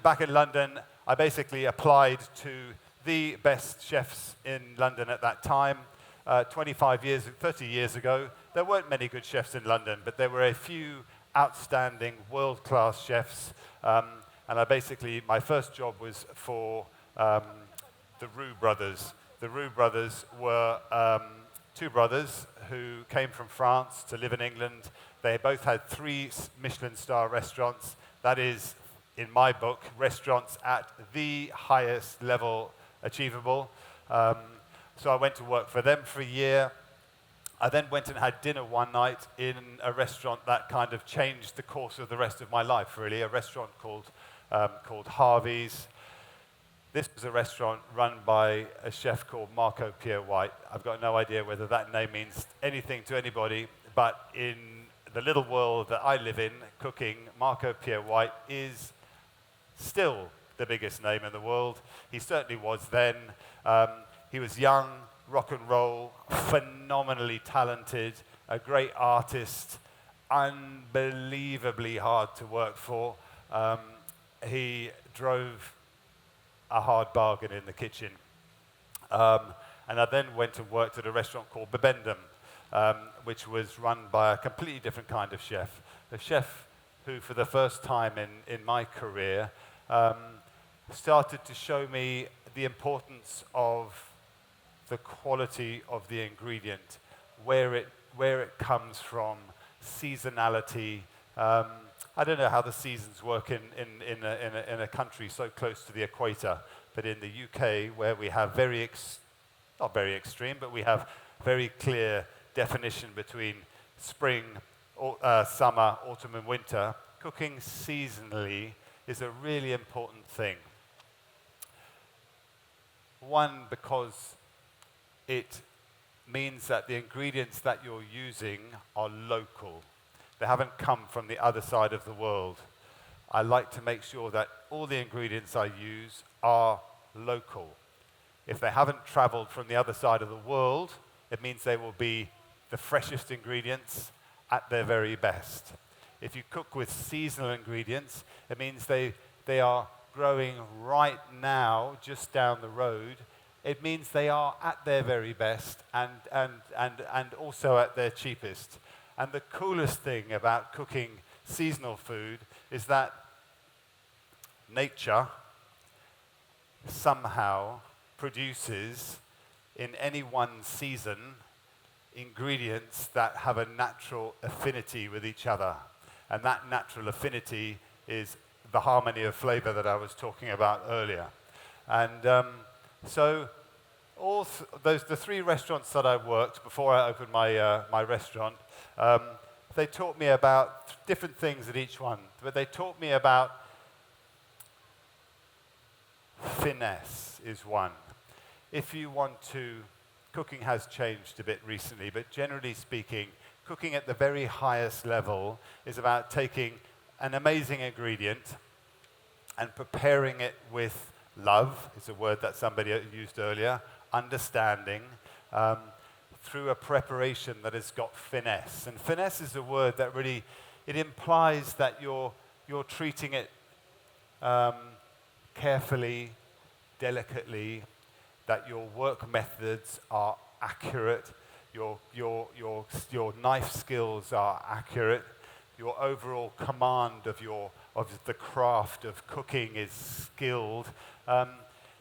Back in London, I basically applied to the best chefs in London at that time. 30 years ago, there weren't many good chefs in London, but there were a few outstanding world-class chefs. My first job was for the Roux brothers. The Roux brothers were two brothers who came from France to live in England. They both had 3 Michelin star restaurants. That is, in my book, restaurants at the highest level achievable. So I went to work for them for a year. I then went and had dinner one night in a restaurant that kind of changed the course of the rest of my life, really, a restaurant called Harvey's. This was a restaurant run by a chef called Marco Pierre White. I've got no idea whether that name means anything to anybody, but in the little world that I live in, cooking, Marco Pierre White is still the biggest name in the world. He certainly was then. He was young, rock and roll, phenomenally talented, a great artist, unbelievably hard to work for. He drove a hard bargain in the kitchen. And I then went and worked at a restaurant called Bibendum, which was run by a completely different kind of chef. A chef who, for the first time in my career, started to show me the importance of the quality of the ingredient, where it comes from, seasonality. I don't know how the seasons work in a country so close to the equator, but in the UK, where we have not very extreme, but we have very clear definition between spring, summer, autumn, and winter, cooking seasonally is a really important thing. One, because it means that the ingredients that you're using are local. They haven't come from the other side of the world. I like to make sure that all the ingredients I use are local. If they haven't traveled from the other side of the world, it means they will be the freshest ingredients at their very best. If you cook with seasonal ingredients, it means they are growing right now, just down the road. It means they are at their very best and also at their cheapest. And the coolest thing about cooking seasonal food is that nature somehow produces in any one season ingredients that have a natural affinity with each other. And that natural affinity is the harmony of flavor that I was talking about earlier. And so the 3 restaurants that I worked before I opened my restaurant, they taught me about different things at each one. But they taught me about finesse is one. If you want to, cooking has changed a bit recently, but generally speaking, cooking at the very highest level is about taking an amazing ingredient and preparing it with love, is a word that somebody used earlier, understanding, through a preparation that has got finesse. And finesse is a word that really, it implies that you're treating it carefully, delicately, that your work methods are accurate, your knife skills are accurate, your overall command of the craft of cooking is skilled,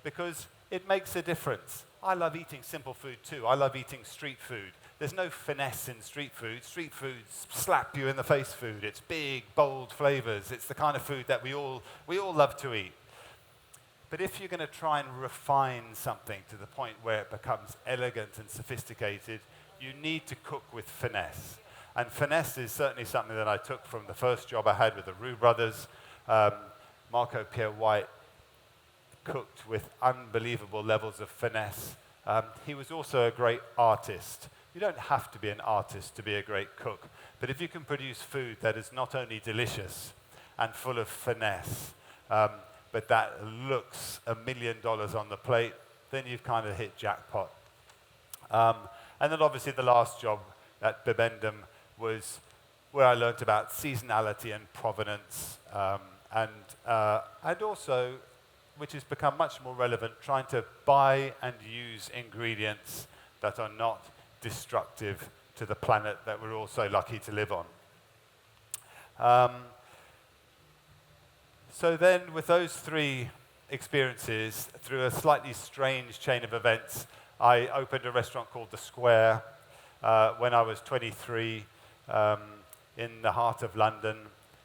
because it makes a difference. I love eating simple food too. I love eating street food. There's no finesse in street food. Street food's slap you in the face food. It's big, bold flavors. It's the kind of food that we all love to eat. But if you're going to try and refine something to the point where it becomes elegant and sophisticated, you need to cook with finesse. And finesse is certainly something that I took from the first job I had with the Roux brothers. Marco Pierre White cooked with unbelievable levels of finesse. He was also a great artist. You don't have to be an artist to be a great cook, but if you can produce food that is not only delicious and full of finesse, but that looks $1 million on the plate, then you've kind of hit jackpot. And then obviously the last job at Bibendum was where I learned about seasonality and provenance, and also, which has become much more relevant, trying to buy and use ingredients that are not destructive to the planet that we're all so lucky to live on. So then, with those three experiences, through a slightly strange chain of events, I opened a restaurant called The Square when I was 23 in the heart of London.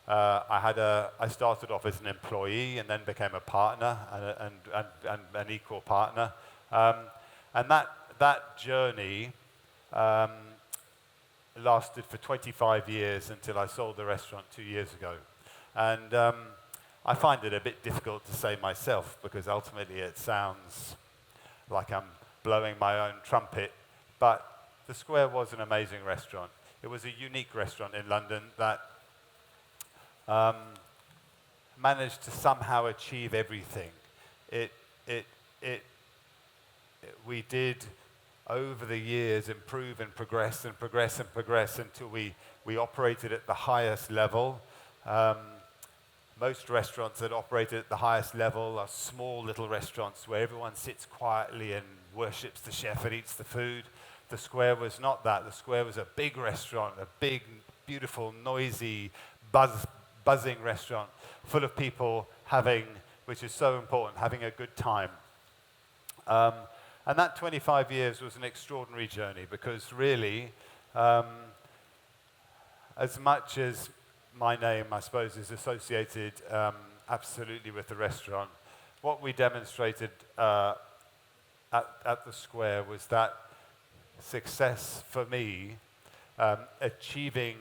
I started off as an employee and then became a partner and an equal partner. And that journey lasted for 25 years until I sold the restaurant 2 years ago. And I find it a bit difficult to say myself because ultimately it sounds like I'm blowing my own trumpet. But The Square was an amazing restaurant. It was a unique restaurant in London that managed to somehow achieve everything. We did, over the years, improve and progress and progress and progress until we operated at the highest level. Most restaurants that operated at the highest level are small little restaurants where everyone sits quietly and worships the chef and eats the food. The Square was not that. The Square was a big restaurant, a big, beautiful, noisy, buzzing restaurant full of people having, which is so important, having a good time. And that 25 years was an extraordinary journey because really, as much as my name, I suppose, is associated absolutely with the restaurant, what we demonstrated at The Square was that success for me, achieving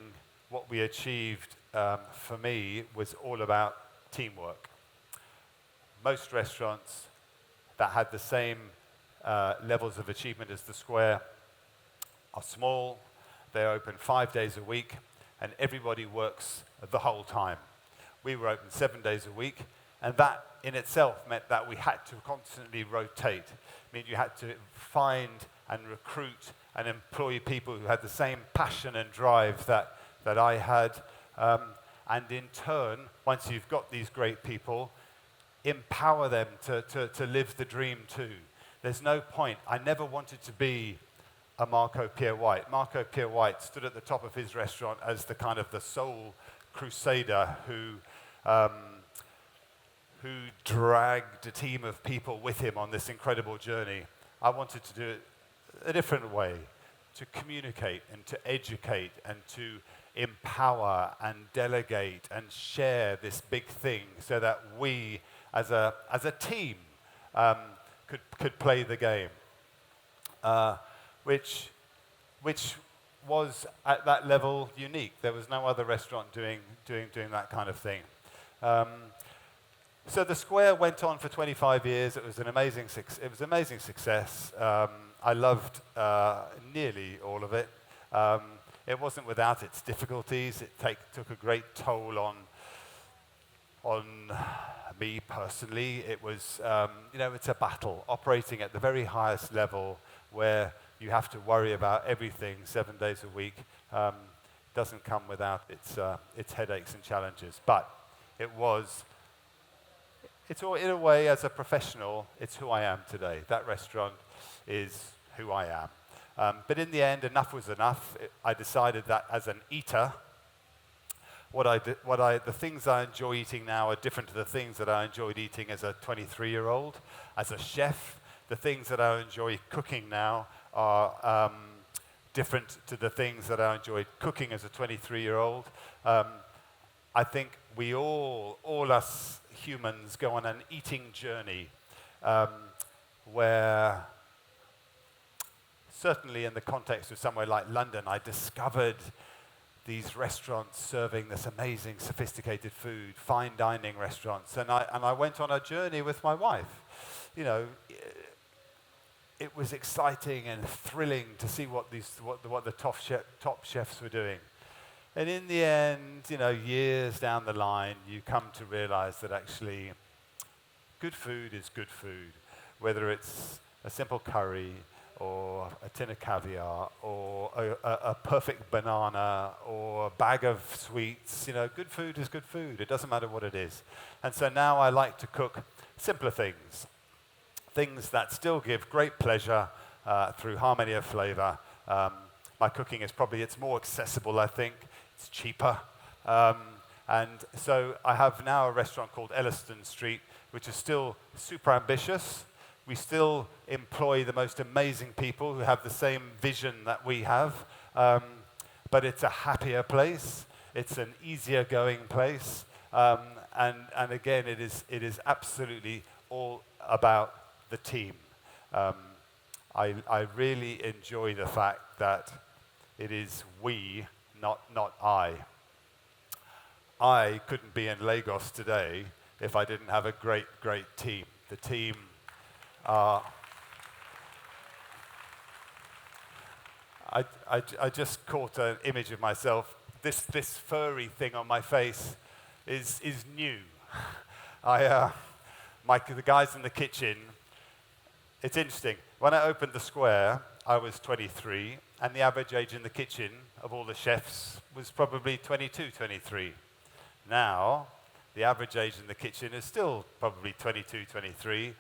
what we achieved for me was all about teamwork. Most restaurants that had the same levels of achievement as The Square are small, they're open 5 days a week, and everybody works the whole time. We were open 7 days a week, and that in itself meant that we had to constantly rotate. I mean, you had to find and recruit and employ people who had the same passion and drive that I had. And in turn, once you've got these great people, empower them to live the dream too. There's no point. I never wanted to be a Marco Pierre White. Marco Pierre White stood at the top of his restaurant as the kind of the sole crusader who dragged a team of people with him on this incredible journey. I wanted to do it a different way, to communicate and to educate and to empower and delegate and share this big thing so that we as a team could play the game, which was at that level unique. There was no other restaurant doing that kind of thing. So The Square went on for 25 years. It was an amazing success. I loved nearly all of it. It wasn't without its difficulties. It took a great toll on me personally. It was, it's a battle. Operating at the very highest level where you have to worry about everything 7 days a week doesn't come without its headaches and challenges. But it's all, in a way, as a professional, it's who I am today. That restaurant is who I am. But in the end, enough was enough. I decided that as an eater, the things I enjoy eating now are different to the things that I enjoyed eating as a 23-year-old. As a chef, the things that I enjoy cooking now are different to the things that I enjoyed cooking as a 23-year-old. I think we all us humans, go on an eating journey where, certainly in the context of somewhere like London, I discovered these restaurants serving this amazing, sophisticated food, fine dining restaurants, and I went on a journey with my wife. You know, it was exciting and thrilling to see what the top chefs were doing. And in the end, you know, years down the line, you come to realize that actually good food is good food, whether it's a simple curry or a tin of caviar or a perfect banana or a bag of sweets. You know, good food is good food. It doesn't matter what it is. And so now I like to cook simpler things, things that still give great pleasure through harmony of flavor. My cooking is it's more accessible, I think. It's cheaper. And so I have now a restaurant called Elliston Street, which is still super ambitious. We still employ the most amazing people who have the same vision that we have. But it's a happier place. It's an easier going place. And again, it is absolutely all about the team. I really enjoy the fact that it is we, not I. I couldn't be in Lagos today if I didn't have a great team. The team are... I just caught an image of myself. This furry thing on my face is new. The guys in the kitchen, it's interesting. When I opened the square, I was 23, and the average age in the kitchen of all the chefs was probably 22, 23. Now, the average age in the kitchen is still probably 22, 23,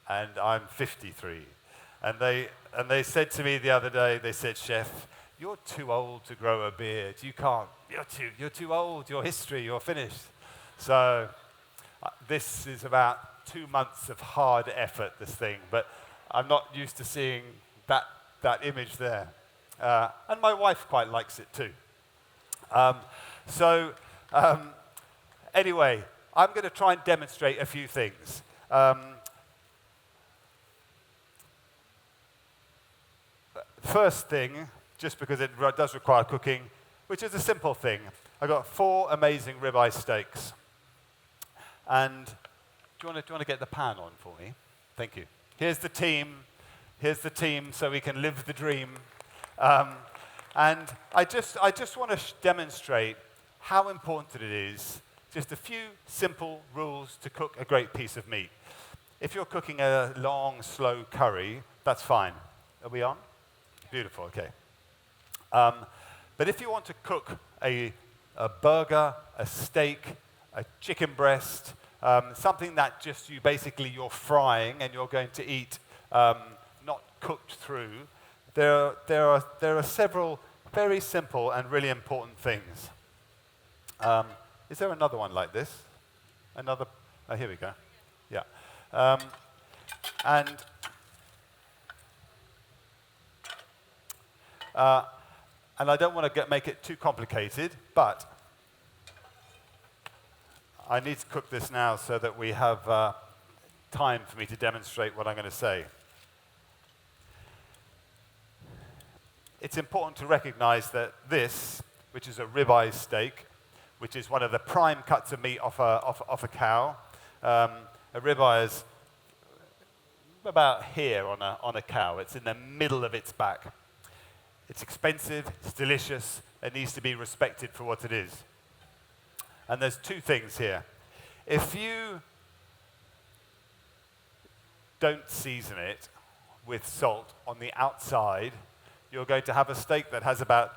and I'm 53. And they said to me the other day, they said, "Chef, you're too old to grow a beard. You can't. You're too old. Your history. You're finished." So this is about 2 months of hard effort, this thing, but I'm not used to seeing that image there. And my wife quite likes it too. Anyway, I'm going to try and demonstrate a few things. First thing, just because it does require cooking, which is a simple thing. I've got 4 amazing ribeye steaks. And do you want to get the pan on for me? Thank you. Here's the team, so we can live the dream. And I just want to demonstrate how important it is. Just a few simple rules to cook a great piece of meat. If you're cooking a long, slow curry, that's fine. Are we on? Beautiful, okay. But if you want to cook a burger, a steak, a chicken breast, something that just you're frying and you're going to eat, not cooked through, there are several very simple and really important things. Is there another one like this? Another? Oh, here we go. Yeah. And I don't want to make it too complicated, but I need to cook this now so that we have time for me to demonstrate what I'm going to say. It's important to recognize that this, which is a ribeye steak, which is one of the prime cuts of meat off a cow, a ribeye is about here on a cow. It's in the middle of its back. It's expensive, it's delicious, it needs to be respected for what it is. And there's 2 things here. If you don't season it with salt on the outside, you're going to have a steak that has about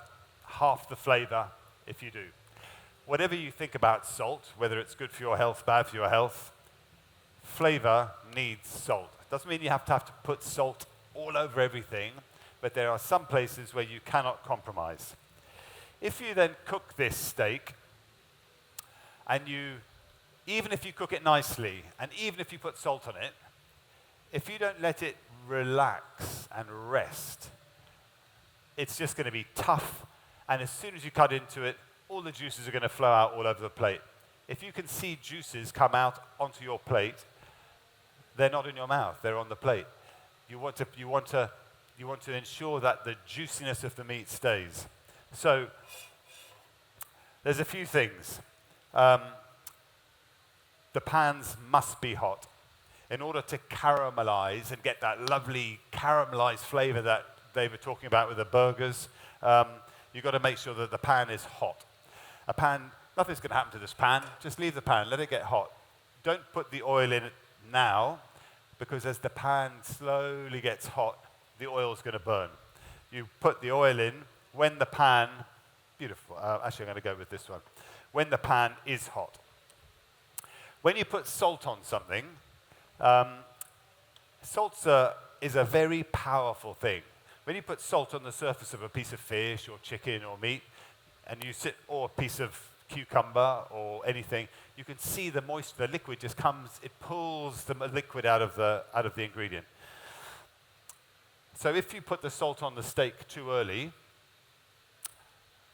half the flavor if you do. Whatever you think about salt, whether it's good for your health, bad for your health, flavor needs salt. Doesn't mean you have to put salt all over everything, but there are some places where you cannot compromise. If you then cook this steak, and even if you cook it nicely, and even if you put salt on it, if you don't let it relax and rest, it's just going to be tough, and as soon as you cut into it, all the juices are going to flow out all over the plate. If you can see juices come out onto your plate, they're not in your mouth, they're on the plate. You want to ensure that the juiciness of the meat stays. So there's a few things. The pans must be hot. In order to caramelize and get that lovely caramelized flavor that they were talking about with the burgers, you've got to make sure that the pan is hot. A pan, nothing's going to happen to this pan. Just leave the pan, let it get hot. Don't put the oil in it now, because as the pan slowly gets hot, the oil's going to burn. You put the oil in when the pan, beautiful, actually I'm going to go with this one, when the pan is hot. When you put salt on something, salt is a very powerful thing. When you put salt on the surface of a piece of fish or chicken or meat, and or a piece of cucumber or anything, you can see the moisture, the liquid just comes, it pulls the liquid out of the ingredient. So if you put the salt on the steak too early,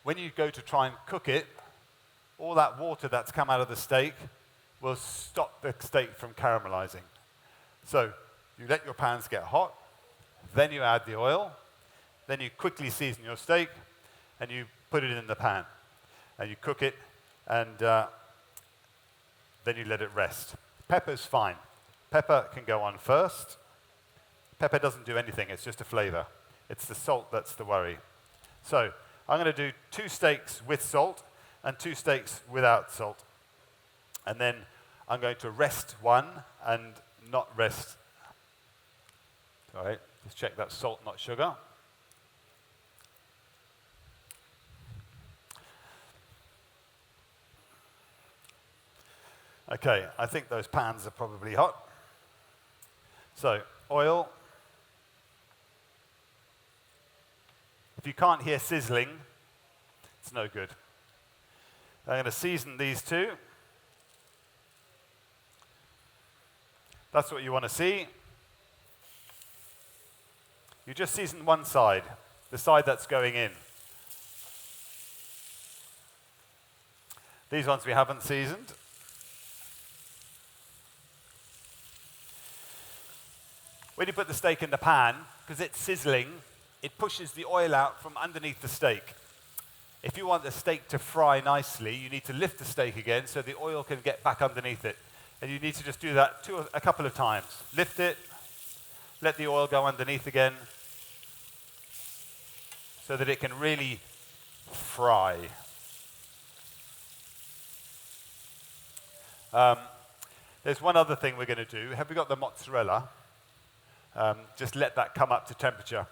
when you go to try and cook it, all that water that's come out of the steak will stop the steak from caramelizing. So you let your pans get hot, then you add the oil, then you quickly season your steak, and you put it in the pan. And you cook it, and then you let it rest. Pepper's fine. Pepper can go on first. Pepper doesn't do anything, it's just a flavor. It's the salt that's the worry. So I'm going to do 2 steaks with salt and 2 steaks without salt. And then I'm going to rest one and not rest. All right, just check that's salt, not sugar. Okay, I think those pans are probably hot. So, oil. If you can't hear sizzling, it's no good. I'm going to season these 2. That's what you want to see. You just season one side, the side that's going in. These ones we haven't seasoned. When you put the steak in the pan, because it's sizzling, it pushes the oil out from underneath the steak. If you want the steak to fry nicely, you need to lift the steak again so the oil can get back underneath it. And you need to just do that a couple of times. Lift it, let the oil go underneath again so that it can really fry. There's one other thing we're going to do. Have we got the mozzarella? Just let that come up to temperature.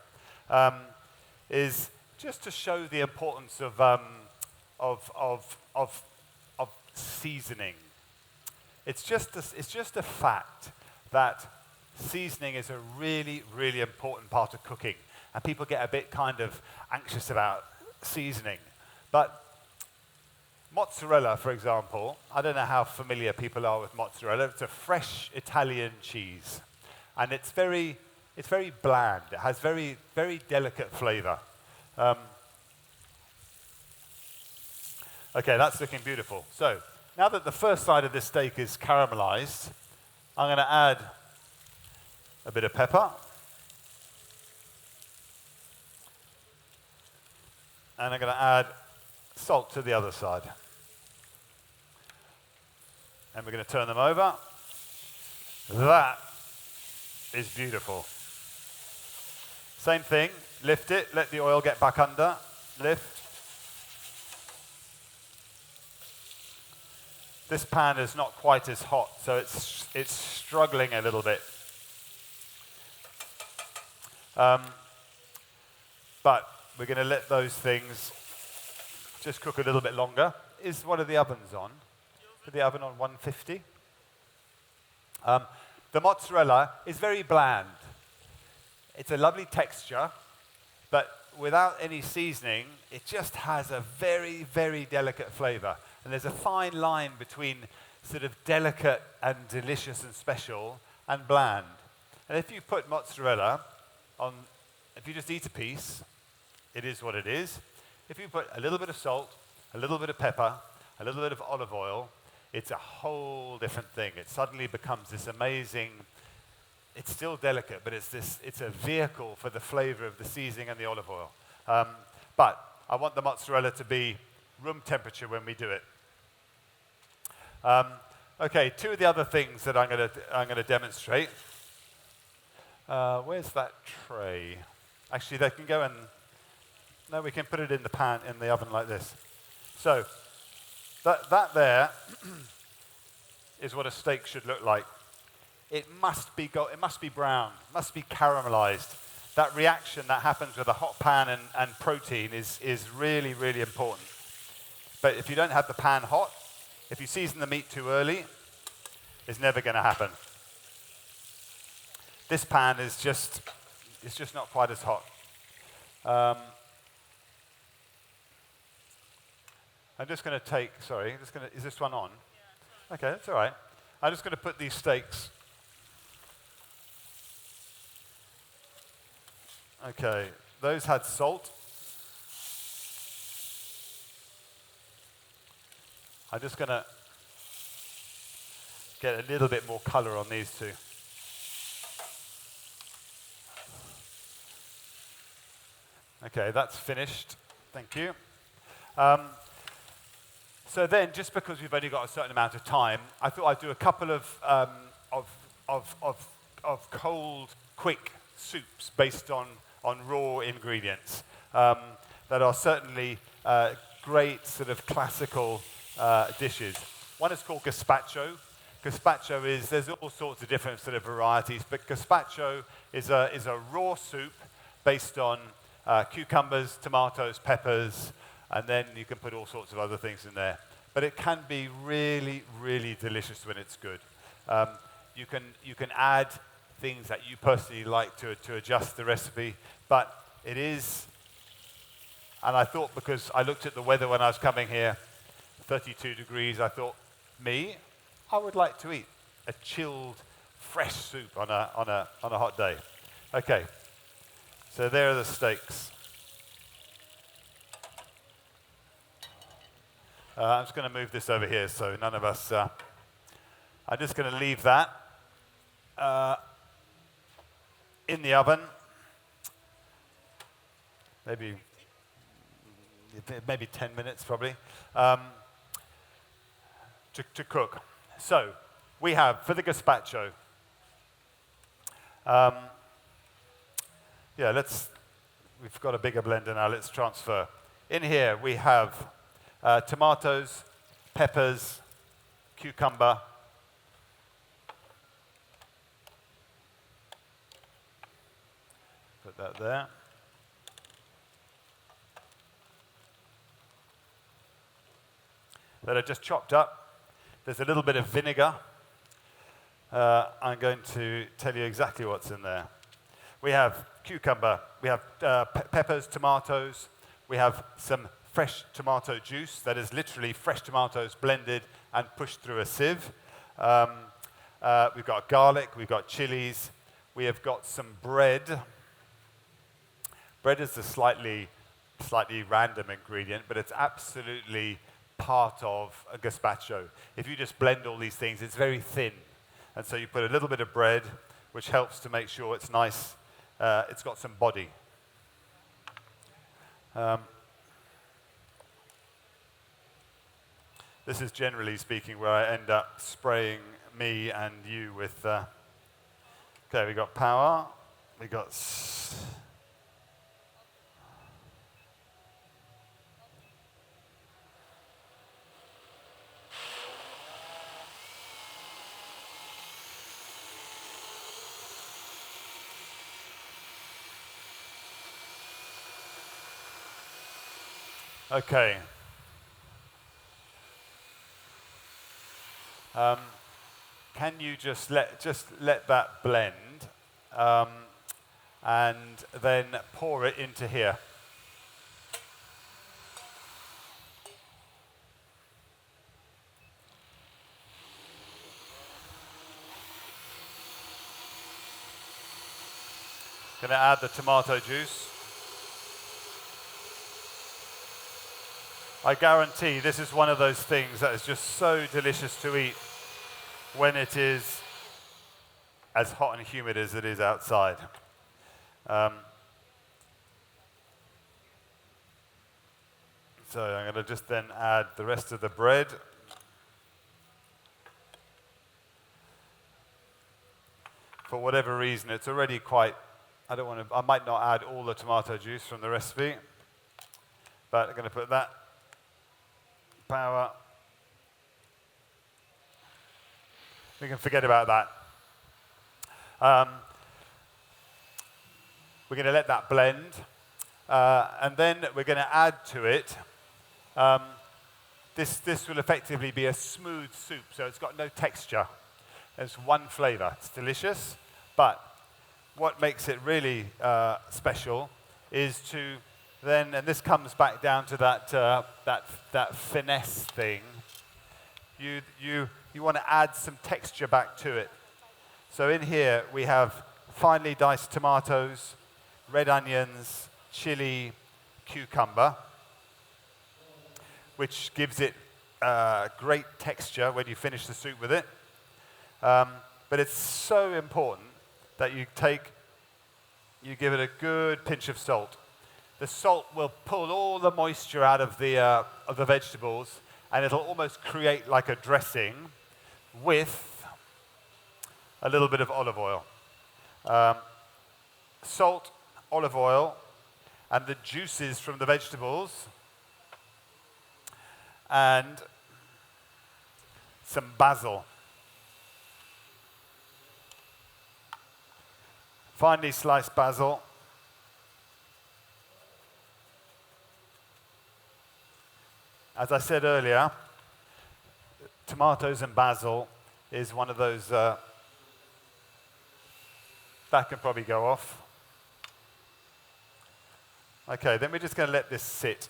Is just to show the importance of seasoning. It's just a fact that seasoning is a really, really important part of cooking. And people get a bit kind of anxious about seasoning. But mozzarella, for example, I don't know how familiar people are with mozzarella. It's a fresh Italian cheese. And it's very bland. It has very, very delicate flavor. Okay, that's looking beautiful. So now that the first side of this steak is caramelized, I'm going to add a bit of pepper. And I'm going to add salt to the other side. And we're going to turn them over. That is beautiful. Same thing, lift it, let the oil get back under, lift. This pan is not quite as hot, so it's struggling a little bit. But we're going to let those things just cook a little bit longer. Is one of the ovens on? Put the oven on 150. The mozzarella is very bland. It's a lovely texture, but without any seasoning, it just has a very, very delicate flavor. And there's a fine line between sort of delicate and delicious and special and bland. And if you put mozzarella on, if you just eat a piece, it is what it is. If you put a little bit of salt, a little bit of pepper, a little bit of olive oil, it's a whole different thing. It suddenly becomes this amazing, it's still delicate, but it's a vehicle for the flavor of the seasoning and the olive oil. But I want the mozzarella to be room temperature when we do it. Okay, two of the other things that I'm going to demonstrate. Where's that tray? Actually, they can go in. No, we can put it in the pan in the oven like this. So that there is what a steak should look like. It must be brown, must be caramelized. That reaction that happens with a hot pan and protein is really, really important. But if you don't have the pan hot, if you season the meat too early, it's never going to happen. This pan is just not quite as hot. I'm just going to take, is this one on? Yeah. Okay, that's all right. I'm just going to put these steaks. Okay, those had salt. I'm just going to get a little bit more color on these two. Okay, that's finished. Thank you. So then, just because we've only got a certain amount of time, I thought I'd do a couple of cold, quick soups based on raw ingredients that are certainly great sort of classical dishes. One is called gazpacho. Gazpacho there's all sorts of different sort of varieties, but gazpacho is a raw soup based on cucumbers, tomatoes, peppers, and then you can put all sorts of other things in there. But it can be really, really delicious when it's good. You can add things that you personally like to adjust the recipe, but it is, and I thought, because I looked at the weather when I was coming here, 32 degrees, I thought, I would like to eat a chilled, fresh soup on a hot day. Okay, so there are the steaks. I'm just going to move this over here so none of us, I'm just going to leave that in the oven, maybe 10 minutes probably, to cook. So we have, for the gazpacho, we've got a bigger blender now, let's transfer. In here we have tomatoes, peppers, cucumber, put that there. That are just chopped up. There's a little bit of vinegar. I'm going to tell you exactly what's in there. We have cucumber, we have peppers, tomatoes, we have some fresh tomato juice, that is literally fresh tomatoes blended and pushed through a sieve. We've got garlic, we've got chilies, we have got some bread. Bread is a slightly random ingredient, but it's absolutely part of a gazpacho. If you just blend all these things, it's very thin. And so you put a little bit of bread, which helps to make sure it's nice, it's got some body. This is generally speaking where I end up spraying me and you with, okay, we got power, we got, okay. Can you just let that blend and then pour it into here? Going to add the tomato juice. I guarantee this is one of those things that is just so delicious to eat when it is as hot and humid as it is outside. So I'm going to just then add the rest of the bread. For whatever reason, it's already quite, I might not add all the tomato juice from the recipe, but I'm going to put that power. We can forget about that. We're going to let that blend, and then we're going to add to it. This will effectively be a smooth soup, so it's got no texture. There's one flavor. It's delicious, but what makes it really special is to then, and this comes back down to that finesse thing. You want to add some texture back to it. So in here we have finely diced tomatoes, red onions, chili, cucumber, which gives it great texture when you finish the soup with it. But it's so important that you give it a good pinch of salt. The salt will pull all the moisture out of the vegetables, and it'll almost create like a dressing with a little bit of olive oil. Salt, olive oil, and the juices from the vegetables, and some basil. Finely sliced basil. As I said earlier, tomatoes and basil is one of those, that can probably go off. Okay, then we're just going to let this sit.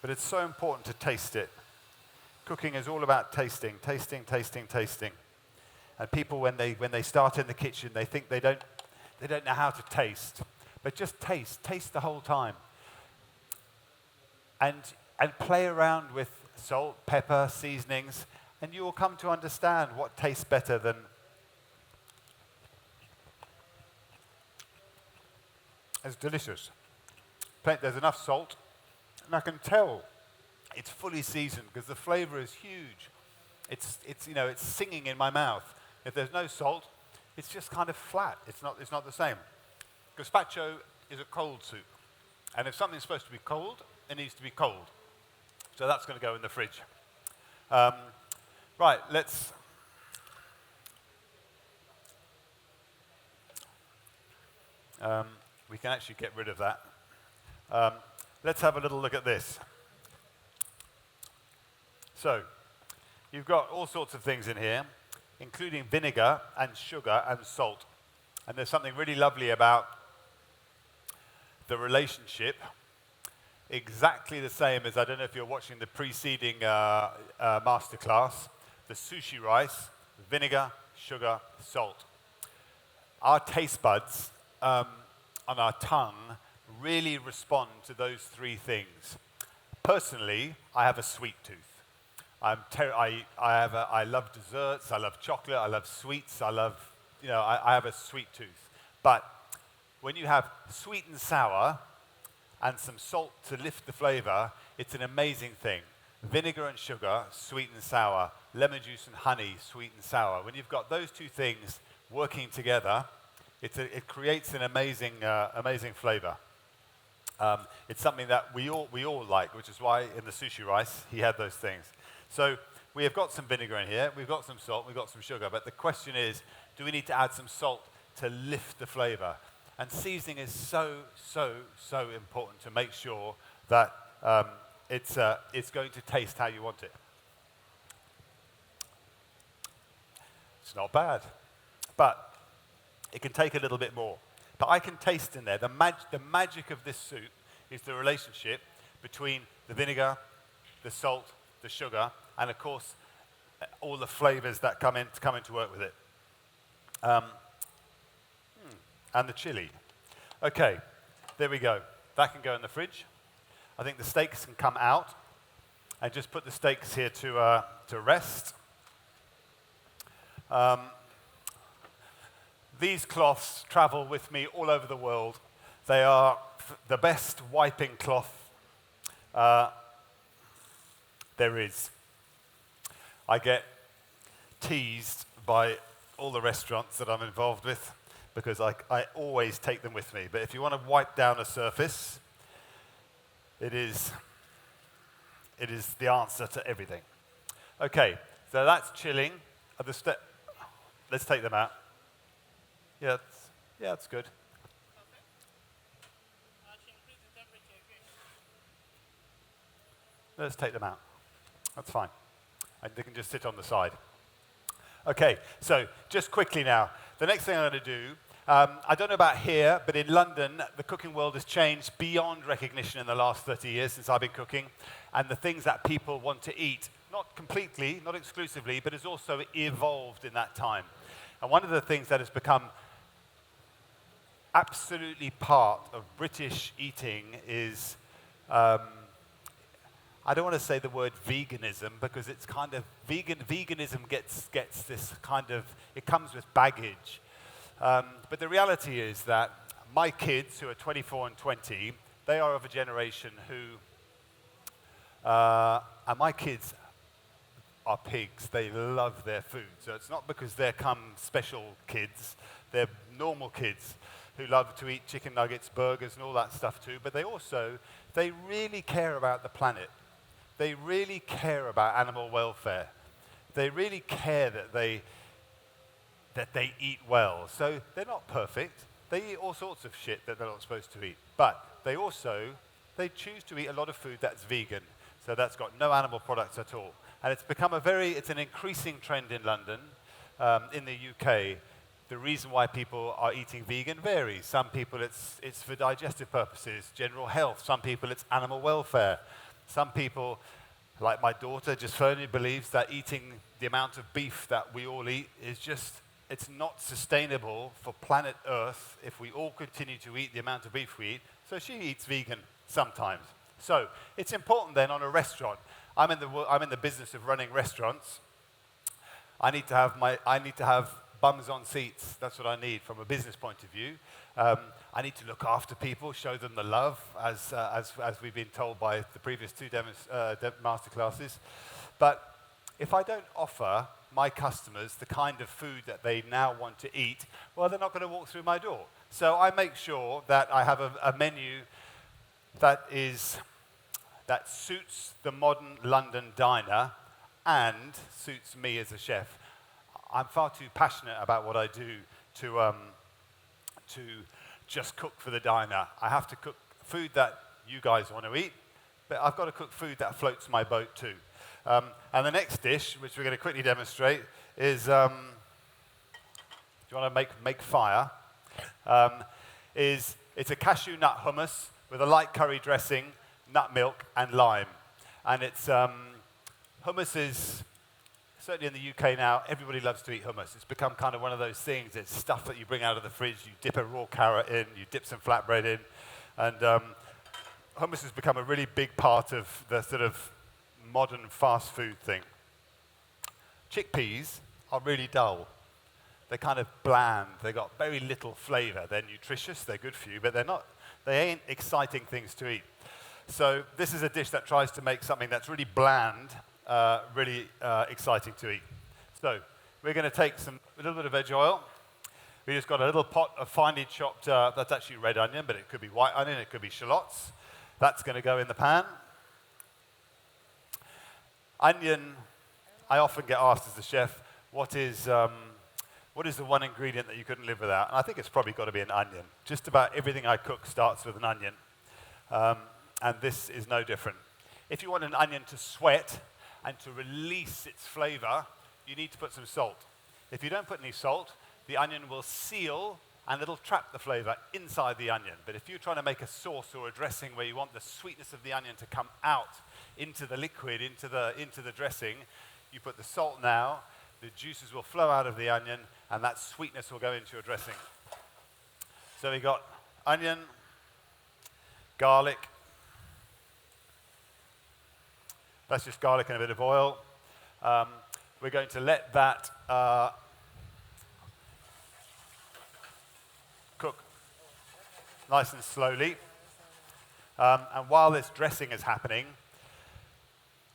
But it's so important to taste it. Cooking is all about tasting, tasting, tasting, tasting. And people, when they start in the kitchen, they think they don't know how to taste. But just taste the whole time. And play around with salt, pepper, seasonings, and you will come to understand what tastes better than. It's delicious. There's enough salt, and I can tell it's fully seasoned because the flavor is huge. It's singing in my mouth. If there's no salt, it's just kind of flat. It's not the same. Gazpacho is a cold soup, and if something's supposed to be cold, it needs to be cold. So that's going to go in the fridge. Right, let's. We can actually get rid of that. Let's have a little look at this. So, you've got all sorts of things in here, including vinegar and sugar and salt. And there's something really lovely about the relationship, exactly the same as, I don't know if you're watching the preceding Masterclass, the sushi rice, vinegar, sugar, salt. Our taste buds on our tongue really respond to those three things. Personally, I have a sweet tooth. I love desserts, I love chocolate, I love sweets, I have a sweet tooth. But when you have sweet and sour and some salt to lift the flavor, it's an amazing thing. Vinegar and sugar, sweet and sour. Lemon juice and honey, sweet and sour. When you've got those two things working together, it creates an amazing flavor. It's something that we all like, which is why in the sushi rice he had those things. So we have got some vinegar in here, we've got some salt, we've got some sugar, but the question is, do we need to add some salt to lift the flavor? And seasoning is so important to make sure that it's going to taste how you want it. It's not bad, but it can take a little bit more. But I can taste in there, the magic of this soup is the relationship between the vinegar, the salt, the sugar, and of course, all the flavors that come in to work with it. And the chili. Okay, there we go. That can go in the fridge. I think the steaks can come out. And just put the steaks here to rest. These cloths travel with me all over the world. They are the best wiping cloth there is. I get teased by all the restaurants that I'm involved with because I always take them with me. But if you want to wipe down a surface, it is the answer to everything. Okay, so that's chilling. Let's take them out. Yeah, that's good. Let's take them out. That's fine. And they can just sit on the side. Okay, so just quickly now. The next thing I'm going to do, I don't know about here, but in London, the cooking world has changed beyond recognition in the last 30 years since I've been cooking. And the things that people want to eat, not completely, not exclusively, but has also evolved in that time. And one of the things that has become absolutely part of British eating is, I don't want to say the word veganism because it's kind of, veganism gets this kind of, it comes with baggage. But the reality is that my kids, who are 24 and 20, they are of a generation who, and my kids are pigs. They love their food. So it's not because they're special kids. They're normal kids who love to eat chicken nuggets, burgers, and all that stuff too. But they really care about the planet. They really care about animal welfare. They really care that they eat well. So they're not perfect. They eat all sorts of shit that they're not supposed to eat. But they choose to eat a lot of food that's vegan. So that's got no animal products at all. And it's become it's an increasing trend in London. In the UK, the reason why people are eating vegan varies. Some people it's for digestive purposes, general health. Some people it's animal welfare. Some people, like my daughter, just firmly believes that eating the amount of beef that we all eat it's not sustainable for planet Earth if we all continue to eat the amount of beef we eat. So she eats vegan sometimes. So it's important then on a restaurant. I'm in the business of running restaurants. I need to have bums on seats. That's what I need from a business point of view. I need to look after people, show them the love, as we've been told by the previous two masterclasses. But if I don't offer my customers the kind of food that they now want to eat, well, they're not going to walk through my door. So I make sure that I have a menu that suits the modern London diner and suits me as a chef. I'm far too passionate about what I do to just cook for the diner. I have to cook food that you guys want to eat, but I've got to cook food that floats my boat too. And the next dish, which we're going to quickly demonstrate, is, do you want to make fire? It's a cashew nut hummus with a light curry dressing, nut milk, and lime. And hummus is, certainly in the UK now, everybody loves to eat hummus. It's become kind of one of those things. It's stuff that you bring out of the fridge. You dip a raw carrot in, you dip some flatbread in. And hummus has become a really big part of the sort of modern fast food thing. Chickpeas are really dull. They're kind of bland. They've got very little flavor. They're nutritious, they're good for you, but they ain't exciting things to eat. So this is a dish that tries to make something that's really bland, really exciting to eat. So we're going to take a little bit of veg oil. We just got a little pot of finely chopped, that's actually red onion, but it could be white onion, it could be shallots. That's going to go in the pan. Onion, I often get asked as the chef, what is the one ingredient that you couldn't live without? And I think it's probably got to be an onion. Just about everything I cook starts with an onion. And this is no different. If you want an onion to sweat and to release its flavor, you need to put some salt. If you don't put any salt, the onion will seal and it'll trap the flavor inside the onion. But if you're trying to make a sauce or a dressing where you want the sweetness of the onion to come out into the liquid, into the dressing, you put the salt now, the juices will flow out of the onion, and that sweetness will go into your dressing. So we got onion, garlic. That's just garlic and a bit of oil. We're going to let that cook nice and slowly. And while this dressing is happening,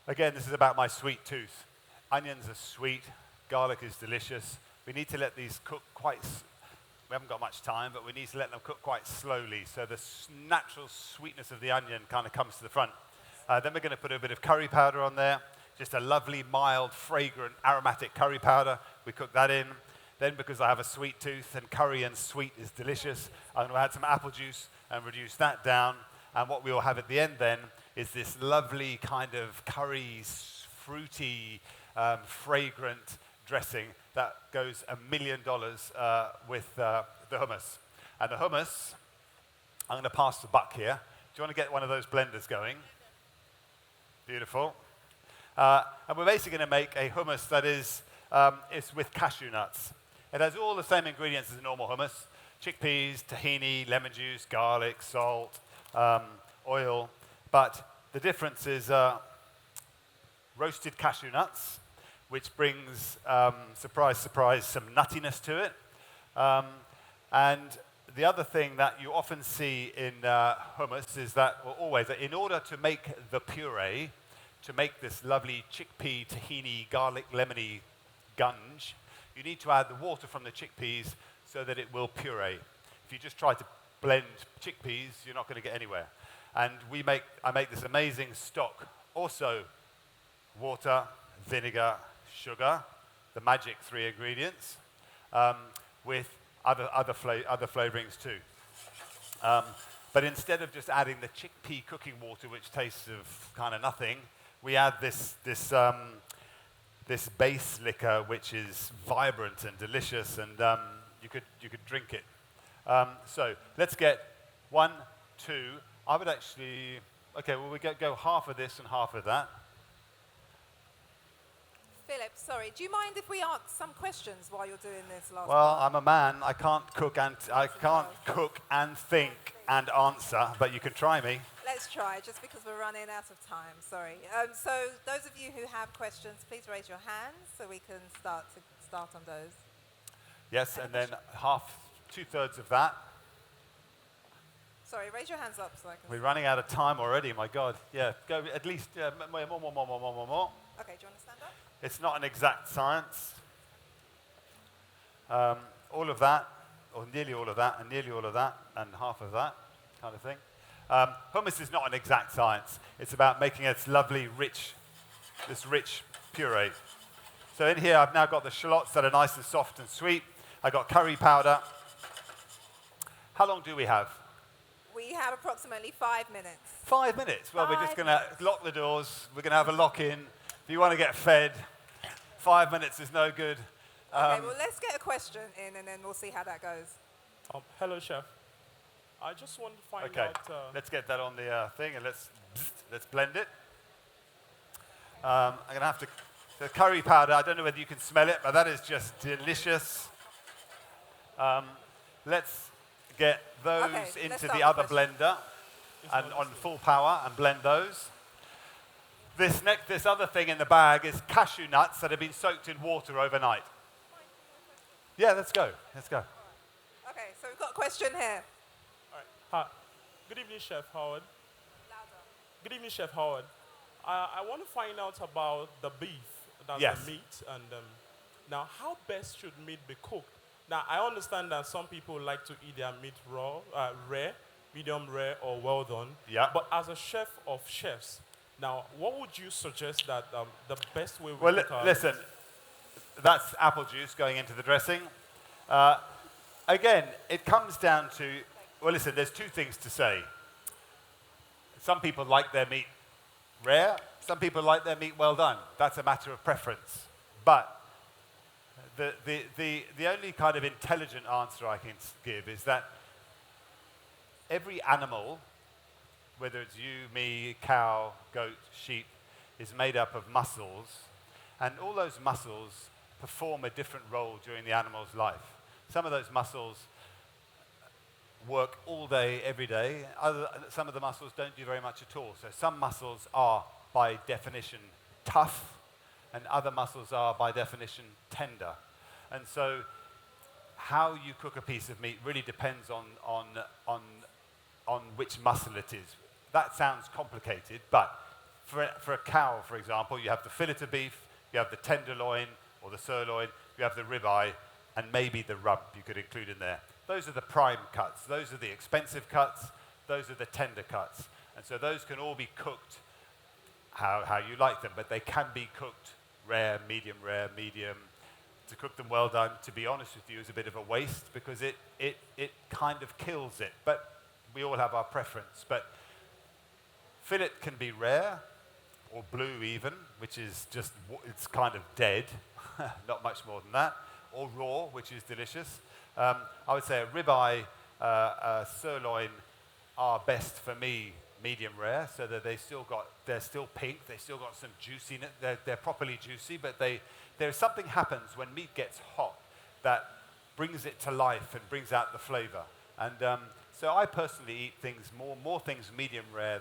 again, this is about my sweet tooth. Onions are sweet, garlic is delicious. We need to let these cook we haven't got much time, but we need to let them cook quite slowly so the natural sweetness of the onion kind of comes to the front. Then we're going to put a bit of curry powder on there, just a lovely, mild, fragrant, aromatic curry powder. We cook that in. Then, because I have a sweet tooth and curry and sweet is delicious, I'm going to add some apple juice and reduce that down. And what we will have at the end then is this lovely kind of curry, fruity, fragrant dressing that goes $1 million with the hummus. And the hummus, I'm going to pass the buck here. Do you want to get one of those blenders going? Beautiful. And we're basically going to make a hummus that is with cashew nuts. It has all the same ingredients as a normal hummus: chickpeas, tahini, lemon juice, garlic, salt, oil. But the difference is roasted cashew nuts, which brings, surprise, surprise, some nuttiness to it. And the other thing that you often see in hummus is that, well, always, in order to make the puree, to make this lovely chickpea, tahini, garlic, lemony gunge, you need to add the water from the chickpeas so that it will puree. If you just try to blend chickpeas, you're not going to get anywhere. And I make this amazing stock. Also, water, vinegar, sugar, the magic 3 ingredients, with other flavorings too. But instead of just adding the chickpea cooking water, which tastes of kind of nothing, we add this base liquor, which is vibrant and delicious, and you could drink it. So let's get 1, 2. I would actually, okay, well, we go half of this and half of that. Philip, sorry, do you mind if we ask some questions while you're doing this last Well, part? I'm a man. I can't cook and think and answer, but you can try me. Let's try, just because we're running out of time, sorry. So those of you who have questions, please raise your hands so we can start on those. Yes, and then 2/3 of that. Sorry, raise your hands up so I can... We're running out of time already, my God. Yeah, go at least more. Okay, do you want to stand up? It's not an exact science. All of that, or nearly all of that, and nearly all of that, and half of that kind of thing. Hummus is not an exact science. It's about making this lovely, rich puree. So in here, I've now got the shallots that are nice and soft and sweet. I've got curry powder. How long do we have? We have approximately 5 minutes. 5 minutes? Well, we're just going to lock the doors. We're going to have a lock-in. If you want to get fed, 5 minutes is no good. Okay, well, let's get a question in, and then we'll see how that goes. Hello, Chef. I just want to find Okay, out... let's get that on the thing, and let's blend it. I'm going to have to... The curry powder, I don't know whether you can smell it, but that is just delicious. Let's get those into the other blender and on full power and blend those. This other thing in the bag is cashew nuts that have been soaked in water overnight. Yeah, let's go. Let's go. Okay, so we've got a question here. All right. Hi. Good evening, Chef Howard. Louder. Good evening, Chef Howard. I want to find out about the beef, that's Yes. the meat. And now, how best should meat be cooked? Now, I understand that some people like to eat their meat raw, rare, medium rare, or well done. Yeah. But as a chef of chefs, now, what would you suggest that the best way we Well, cook our listen, that's apple juice going into the dressing. Again, it comes down to, well, listen, there's 2 things to say. Some people like their meat rare. Some people like their meat well done. That's a matter of preference. But the only kind of intelligent answer I can give is that every animal, whether it's you, me, cow, goat, sheep, is made up of muscles, and all those muscles perform a different role during the animal's life. Some of those muscles work all day, every day. Some of the muscles don't do very much at all. So some muscles are, by definition, tough, and other muscles are, by definition, tender. And so how you cook a piece of meat really depends on which muscle it is. That sounds complicated, but for a cow, for example, you have the fillet of beef, you have the tenderloin or the sirloin, you have the ribeye, and maybe the rump you could include in there. Those are the prime cuts. Those are the expensive cuts. Those are the tender cuts. And so those can all be cooked how you like them, but they can be cooked rare, medium. To cook them well done, to be honest with you, is a bit of a waste because it kind of kills it. But we all have our preference. But fillet can be rare or blue even, which is just, it's kind of dead, not much more than that, or raw, which is delicious. I would say a ribeye, sirloin are best for me medium rare, so that they're still pink, they still got some juiciness, they're properly juicy, but there's something happens when meat gets hot that brings it to life and brings out the flavor. And so I personally eat things more things medium rare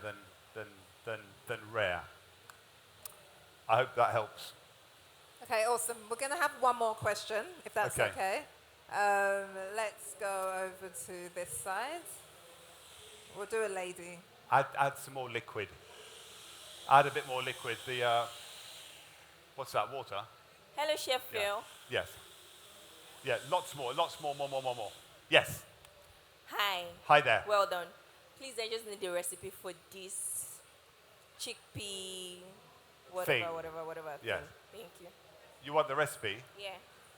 than rare. I hope that helps. Okay, awesome. We're going to have one more question, if that's okay. Let's go over to this side. We'll do a lady. Add some more liquid. Add a bit more liquid. What's that, water? Hello, Chef Phil. Yes. Yeah, lots more, more. Yes. Hi. Hi there. Well done. Please, I just need the recipe for this chickpea, whatever. Yes. Thank you. You want the recipe? Yeah.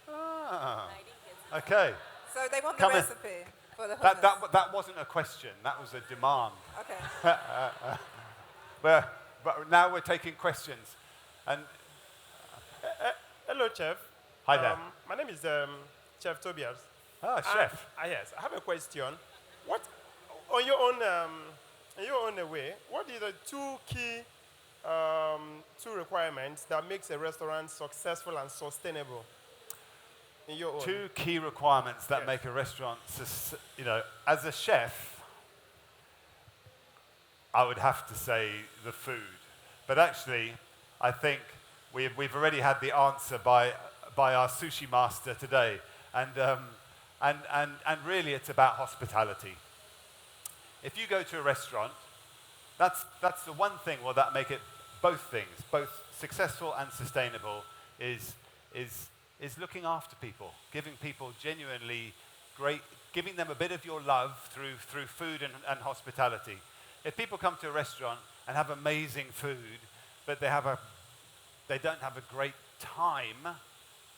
Ah. I didn't get it. Okay. So they want Come the in. recipe for the hummus. That wasn't a question. That was a demand. Okay. But now we're taking questions. And Hello, Chef. hi there. My name is Chef Tobias. Chef. Yes, I have a question. What, on your own way, what are the two key requirements that makes a restaurant successful and sustainable? In your own. Two key requirements that Yes. make a restaurant, as a chef, I would have to say the food. But actually, I think we've already had the answer by our sushi master today. And really it's about hospitality. If you go to a restaurant, that's the one thing that make it both things, both successful and sustainable, is looking after people, giving people genuinely great, giving them a bit of your love through food and hospitality. If people come to a restaurant and have amazing food, but they don't have a great time,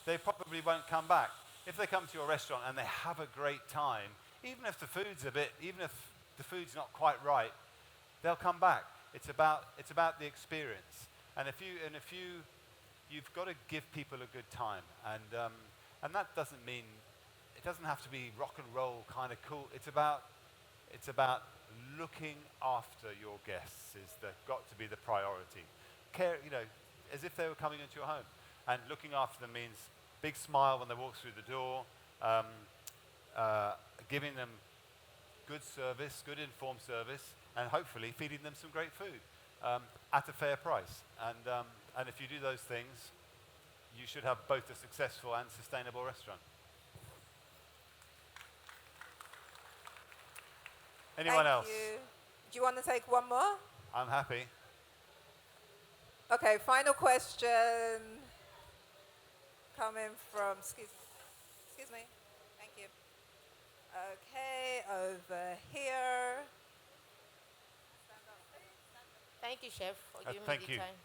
they probably won't come back. If they come to your restaurant and they have a great time, even if the food's not quite right, they'll come back. It's about the experience. And you've got to give people a good time. And that doesn't mean, it doesn't have to be rock and roll kind of cool. It's about looking after your guests got to be the priority. Care, as if they were coming into your home. And looking after them means big smile when they walk through the door, giving them good service, good informed service, and hopefully feeding them some great food at a fair price. And if you do those things, you should have both a successful and sustainable restaurant. Anyone else? Thank you. Do you want to take one more? I'm happy. Okay, final question coming from, excuse me, thank you. Okay, over here. Thank you, Chef, for giving thank me the you. time.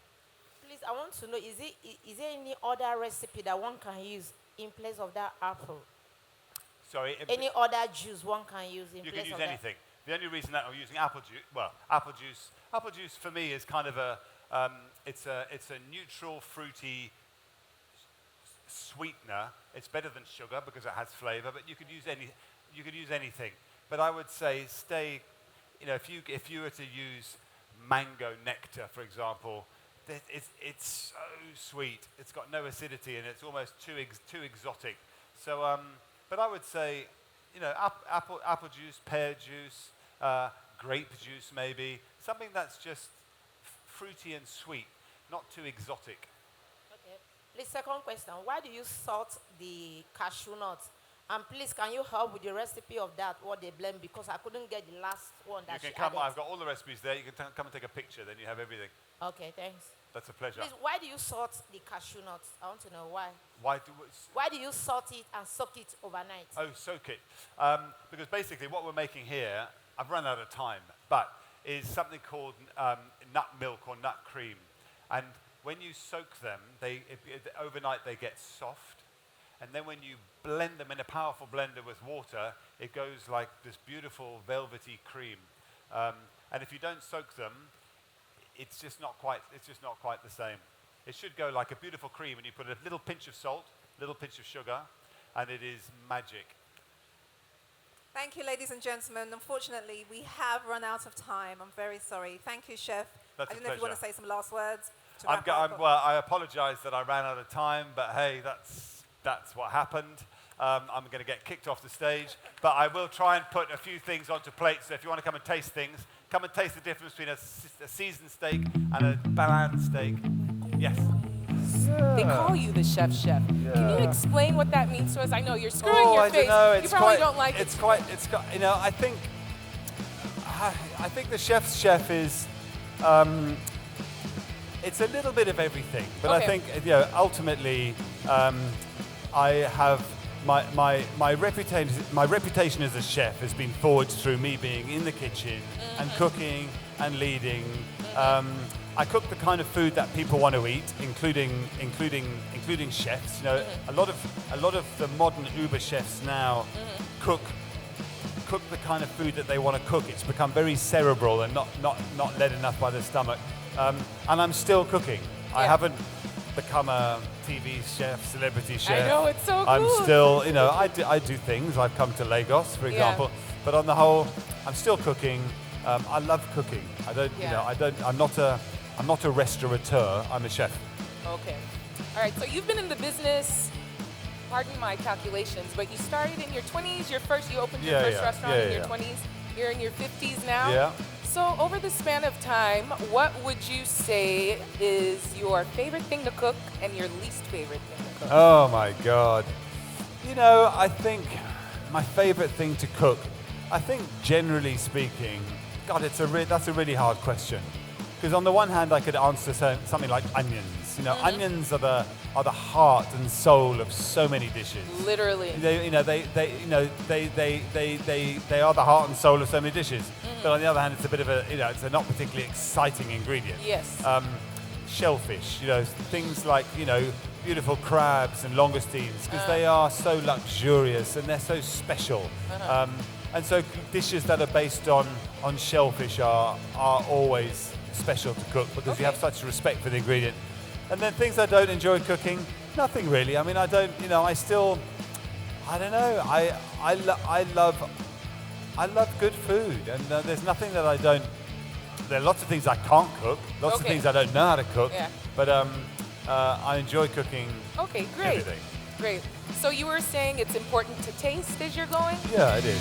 Please, I want to know, is there any other recipe that one can use in place of that apple? Sorry. Any other juice one can use in You place can use of anything. The only reason that I'm using apple juice for me is kind of it's a neutral, fruity sweetener. It's better than sugar because it has flavor, but you could use anything. But I would say if you were to use mango nectar, for example, it's so sweet. It's got no acidity and it's almost too exotic. So, but I would say, you know, apple juice, pear juice, grape juice maybe, something that's just fruity and sweet, not too exotic. Okay. The second question, why do you salt the cashew nuts? And please, can you help with the recipe of that, what they blend? Because I couldn't get the last one that You she can come, added. I've got all the recipes there. You can come and take a picture, then you have everything. Okay, thanks. That's a pleasure. Please, why do you salt the cashew nuts? I want to know why. Why do you salt it and soak it overnight? Oh, soak it. Because basically what we're making here, I've run out of time, but is something called nut milk or nut cream. And when you soak them, overnight they get soft. And then when you blend them in a powerful blender with water, it goes like this beautiful velvety cream. And if you don't soak them, it's just not quite the same. It should go like a beautiful cream, and you put a little pinch of salt, a little pinch of sugar, and it is magic. Thank you, ladies and gentlemen. Unfortunately, we have run out of time. I'm very sorry. Thank you, Chef. That's I don't a know if you want to pleasure. say some last words. To wrap up. Well, I apologize that I ran out of time, but hey, that's what happened. I'm going to get kicked off the stage, but I will try and put a few things onto plates. So if you want to come and taste things, come and taste the difference between a seasoned steak and a bland steak. Yes. They call you the chef. Can you explain what that means to us? I know you're screwing your I face. don't know. You probably don't like it. You know, I think the chef's chef is. It's a little bit of everything, but I think, you know, ultimately, I have my reputation as a chef has been forged through me being in the kitchen and cooking and leading. I cook the kind of food that people want to eat, including chefs. You know, a lot of the modern Uber chefs now cook the kind of food that they want to cook. It's become very cerebral and not led enough by the stomach. And I'm still cooking. Yeah. I haven't become a TV chef, celebrity chef. I know, it's so cool. I'm still, you know, I do things. I've come to Lagos, for example. But on the whole, I'm still cooking. I love cooking. I'm not a restaurateur. I'm a chef. Okay. All right. So you've been in the business. Pardon my calculations, but you started in your 20s. You opened your first restaurant in your 20s. You're in your 50s now. Yeah. So over the span of time, what would you say is your favorite thing to cook and your least favorite thing to cook? Oh my God. You know, I think my favorite thing to cook, I think generally speaking, God, that's a really hard question. Because on the one hand, I could answer something like onions. You know, onions are the heart and soul of so many dishes. Literally. They are the heart and soul of so many dishes. But on the other hand, it's a bit of it's a not particularly exciting ingredient. Yes. Shellfish, you know, things like, you know, beautiful crabs and langoustines, because they are so luxurious and they're so special. And so dishes that are based on shellfish are always special to cook because you have such respect for the ingredient. And then things I don't enjoy cooking, nothing really. I mean, I don't know. I love good food, and there's nothing that I don't. There are lots of things I can't cook, lots of things I don't know how to cook. Yeah. But I enjoy cooking. Okay, great. Everything. Great. So you were saying it's important to taste as you're going? Yeah, it is.